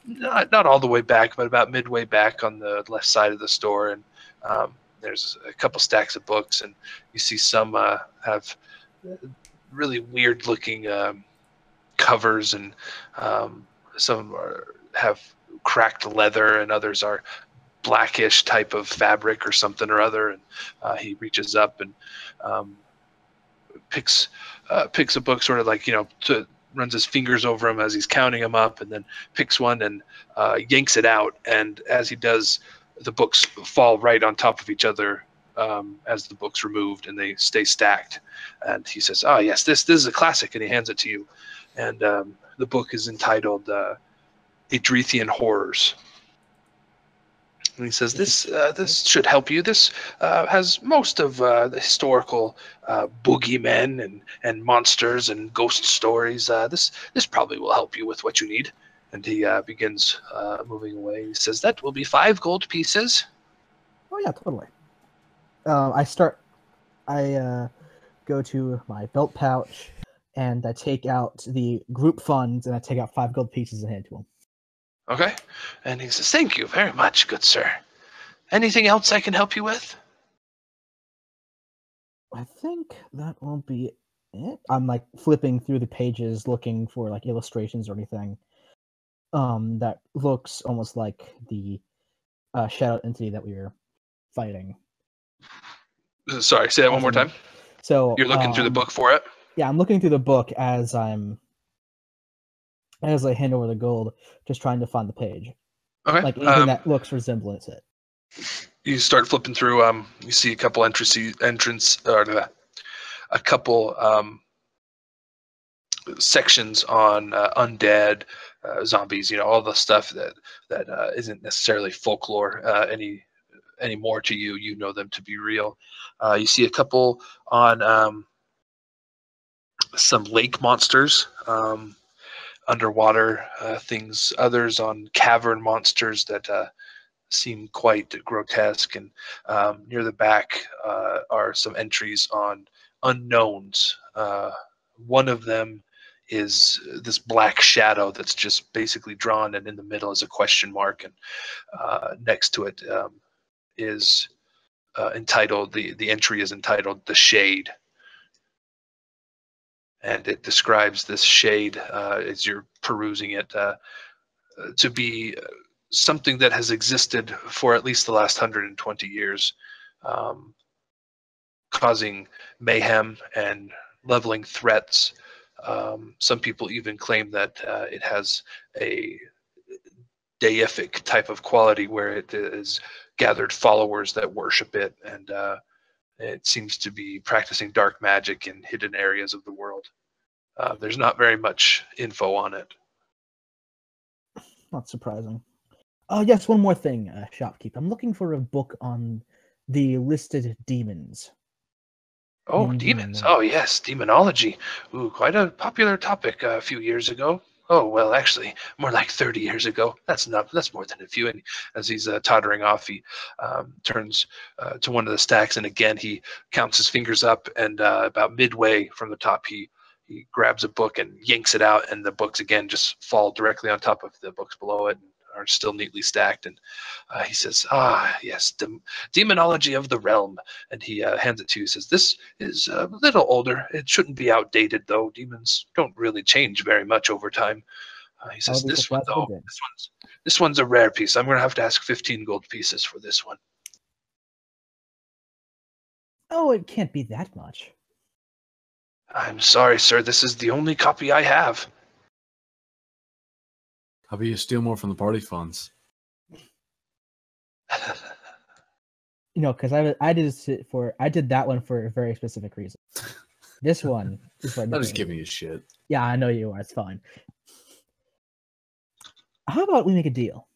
not all the way back, but about midway back on the left side of the store. And there's a couple stacks of books, and you see some have really weird looking covers, and some have cracked leather, and others are blackish type of fabric or something or other. And he reaches up and picks a book, sort of like, runs his fingers over them as he's counting them up, and then picks one and yanks it out. And as he does, the books fall right on top of each other as the book's removed, and they stay stacked. And he says, "Oh yes, this is a classic," and he hands it to you. And the book is entitled Edrithian Horrors. And he says, this should help you. This has most of the historical boogeymen and monsters and ghost stories. This probably will help you with what you need. And he begins moving away. He says, "That will be 5 gold pieces." Oh yeah, totally. I go to my belt pouch, and I take out the group funds, and I take out 5 gold pieces and hand to him. Okay. And he says, "Thank you very much, good sir. Anything else I can help you with?" I think that will be it. I'm like flipping through the pages looking for like illustrations or anything that looks almost like the shadow entity that we were fighting. Sorry, say that one more time. So you're looking through the book for it? Yeah, I'm looking through the book as I hand over the gold, just trying to find the page. Okay. Like anything that looks resemblance it. You start flipping through. You see a couple a couple sections on undead, zombies. All the stuff that isn't necessarily folklore anymore to you. You know them to be real. You see a couple on some lake monsters. Underwater things, others on cavern monsters that seem quite grotesque, and near the back are some entries on unknowns. One of them is this black shadow that's just basically drawn, and in the middle is a question mark, and next to it is entitled, the entry is entitled "The Shade." And it describes this shade, as you're perusing it, to be something that has existed for at least the last 120 years, causing mayhem and leveling threats. Some people even claim that it has a deific type of quality, where it is gathered followers that worship it, and it seems to be practicing dark magic in hidden areas of the world. There's not very much info on it. Not surprising. Oh, yes, one more thing, shopkeep. I'm looking for a book on the listed demons. Oh, demons. Oh, yes, demonology. Ooh, quite a popular topic a few years ago. Oh, well, actually, more like 30 years ago. That's more than a few. And as he's tottering off, he turns to one of the stacks, and again, he counts his fingers up, and about midway from the top, he grabs a book and yanks it out, and the books again just fall directly on top of the books below it and are still neatly stacked. And he says, "Ah, yes, Demonology of the Realm." And he hands it to you. He says, "This is a little older. It shouldn't be outdated, though. Demons don't really change very much over time." He says, "This one, though, this one's a rare piece. I'm going to have to ask 15 gold pieces for this one." Oh, it can't be that much. "I'm sorry, sir. This is the only copy I have." How about you steal more from the party funds? Because I did that one for a very specific reason. This one is for I'm just giving you shit. Yeah, I know you are. It's fine. How about we make a deal?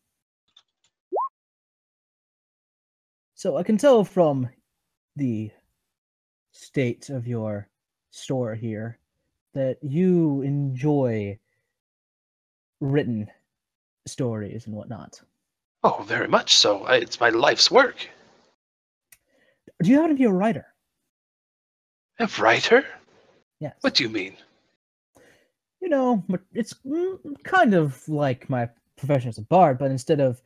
So I can tell from the state of your store here that you enjoy written stories and whatnot. Oh, very much so. It's my life's work. Do you happen to be a writer? A writer? Yes. What do you mean? It's kind of like my profession as a bard, but instead of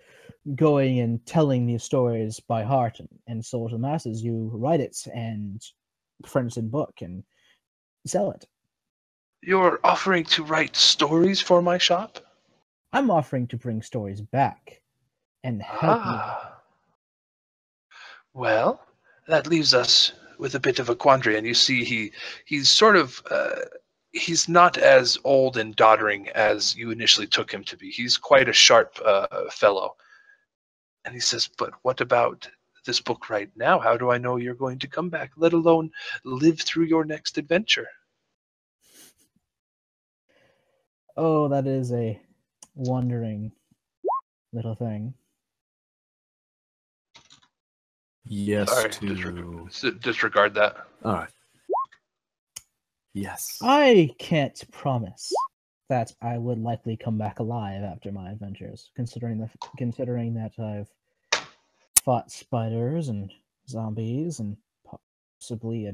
going and telling these stories by heart and soul to the masses. You write it and print it in book and sell it. You're offering to write stories for my shop? I'm offering to bring stories back and help you. Well, that leaves us with a bit of a quandary, and you see he's sort of he's not as old and doddering as you initially took him to be. He's quite a sharp fellow. And he says, but what about this book right now? How do I know you're going to come back, let alone live through your next adventure? Oh, that is a wondering little thing. Yes, Sorry, disregard that. All right. Yes. I can't promise that I would likely come back alive after my adventures, considering that I've fought spiders and zombies and possibly a